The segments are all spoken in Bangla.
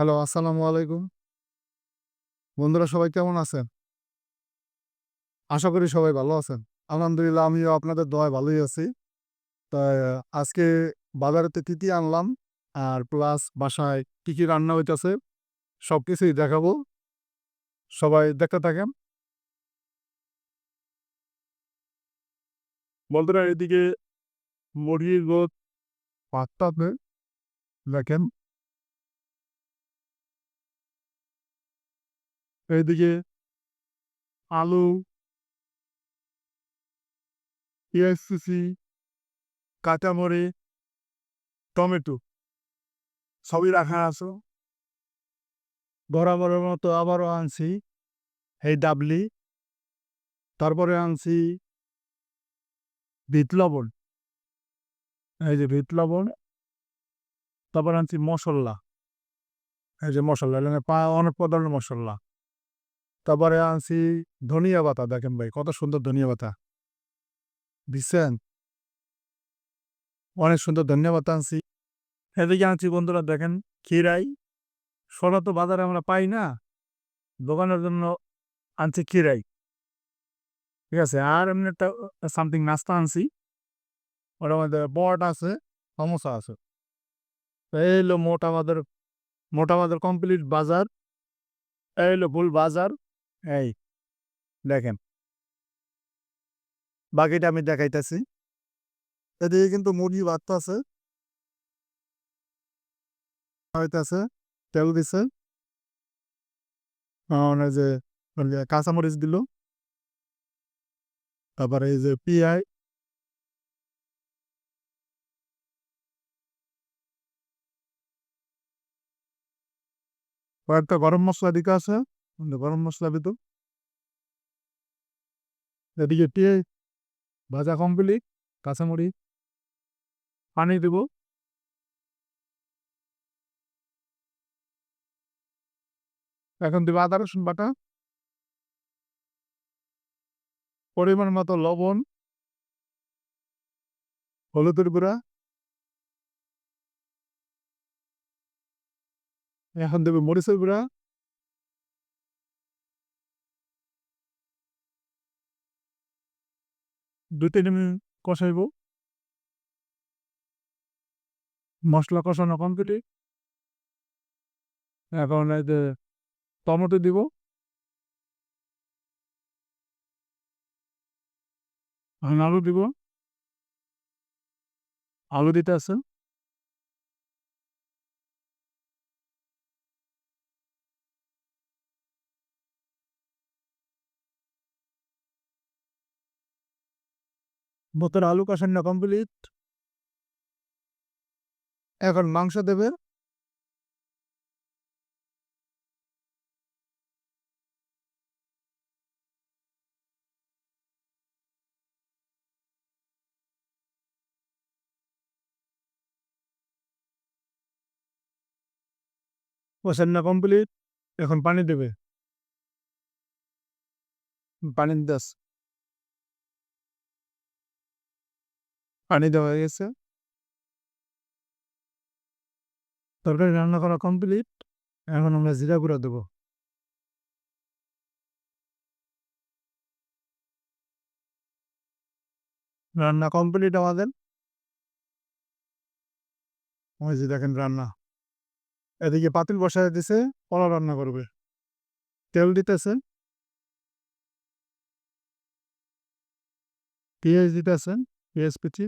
হ্যালো, আসসালামু আলাইকুম। বন্ধুরা সবাই কেমন আছেন? আশা করি সবাই ভালো আছেন। আলহামদুলিল্লাহ আমিও আপনাদের দোয়ায় ভালোই আছি। তা আজকে বাজারেতে কি আনলাম আর প্লাস বাসায় কি রান্না হইতাছে সবকিছুই দেখাবো। সবাই দেখতে থাকেন। বন্ধুরা এদিকে মুরগির গোশত পাততাছে দেখেন। এইদিকে আলু, পেঁয়াজ কুচি, কাঁচামরিচ, টমেটো সবই রাখা আছে। বরাবরের মতো আবারও আনছি এই ডাবলি। তারপরে আনছি বিট লবণ। এই যে বিট লবণ। তারপর আনছি মসল্লা। এই যে মসল্লা এখানে অনেক ধরনের মসল্লা। তারপরে আনছি ধনিয়া পাতা দেখেন ভাই কত সুন্দর ধনিয়া পাতা। দিছেন? অনেক সুন্দর ধনিয়া পাতা আনছি। এদিকে আনছি বন্ধুরা দেখেন খিরাই। ছোলা তো বাজারে আমরা পাই না। দোকানের জন্য আনছি খিরাই। ঠিক আছে? আর এমনি একটা সামথিং নাস্তা আনছি। ওটার মধ্যে পরোটা আছে, সমোসা আছে। তো এই হলো মোট আমাদের কমপ্লিট বাজার। এই হলো ফুল বাজার। এই দেখেন। বাকিটা আমি দেখাইতেছি। এদিকে কিন্তু মুরগি ভাজতাছে, হইতাছে, তেল দিছে, এই যে কাঁচামরিচ দিল, তারপরে এই যে পিঁয়াজ, কয়েকটা গরম মসলা দিকে আছে, গরম মসলা দিত। এদিকে পিঁয়াজ ভাজা কমপ্লিট, কাঁচামরিচ, পানি দিব, এখন দিব আদা রসুন বাটা, পরিমাণ মতো লবণ, হলুদের গুঁড়া, এখন দেবে মরিচের গুঁড়া, দুই তিন মিনিট কষাইব। মশলা কষানো কমপ্লিট। এখন এই যে টমেটো দিব, এখন আলু দিব, আলু দিতে আছে, বোতল আলু কষানো কমপ্লিট। এখন মাংস দেবে, কষানো কমপ্লিট। এখন পানি দেবে, পানি দাস, পানি দেওয়া হয়ে গেছে। তরকারি রান্না করা কমপ্লিট। এখন আমরা জিরা গুঁড়া দেবো। রান্না কমপ্লিট আমাদের। ওই যে দেখেন রান্না। এদিকে পাতিল বসায় দিছে, কলা রান্না করবে। তেল দিতেছে, পেঁয়াজ দিতেছেন, পেঁয়াজ কুচি,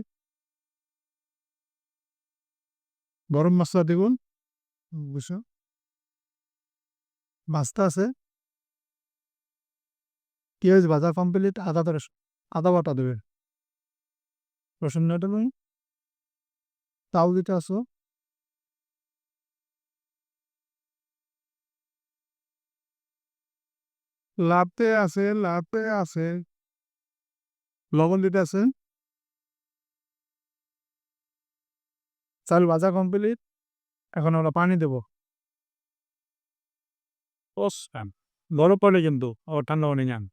গরম মশলা দিবেন, বুঝছো? ভাজতে আছে, পেঁয়াজ ভাজা কমপ্লিট, আদা বাটা দেবে, রসুন বাটা দেবেন, তাও দিতে আসো, লাভতে আছে, লবণ দিতে আছে, চাল ভাজা কমপ্লিট। এখন আমরা পানি দেবো। বরফ পড়ে কিন্তু আবার ঠান্ডা পানি যান।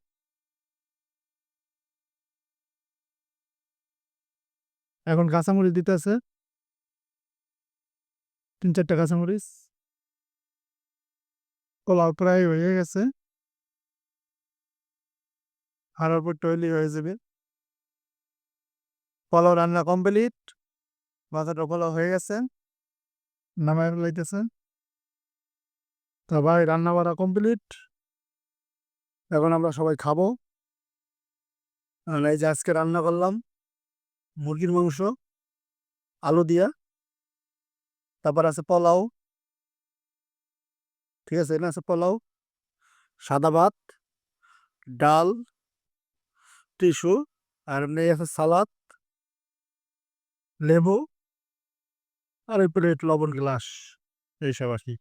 এখন কাঁচামরিচ দিতে আছে, ৩-৪টা কাঁচামরিচ, পোলাও প্রায় হয়ে গেছে। আর অল্প তৈরি হয়ে যাবে। পোলাও রান্না কমপ্লিট। ভাজাটা পোলাও হয়ে গেছে। নামায় ফেলাইতেছে। তা ভাই রান্না বাড়া কমপ্লিট। এখন আমরা সবাই খাবো। আর এই যে আজকে রান্না করলাম মুরগির মাংস আলু দিয়া। তারপর আছে পোলাও। ঠিক আছে, এখানে আছে পোলাও, সাদা ভাত, ডাল, টিস্যু, আর এমনি আছে সালাদ, লেবু, আর এই প্লেট লবণ গ্লাস, এইসব আর কি।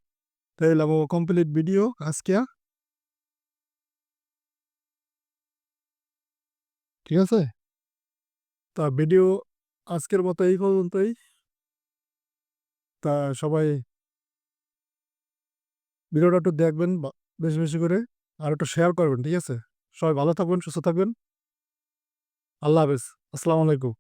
তো এলাম কমপ্লিট ভিডিও আজকে। ঠিক আছে, তা ভিডিও আজকের মতো এই পর্যন্তই। তা সবাই ভিডিওটা একটু দেখবেন বেশি বেশি করে, আর একটু শেয়ার করবেন। ঠিক আছে, সবাই ভালো থাকবেন, সুস্থ থাকবেন। আল্লাহ হাফেজ। আসসালামু আলাইকুম।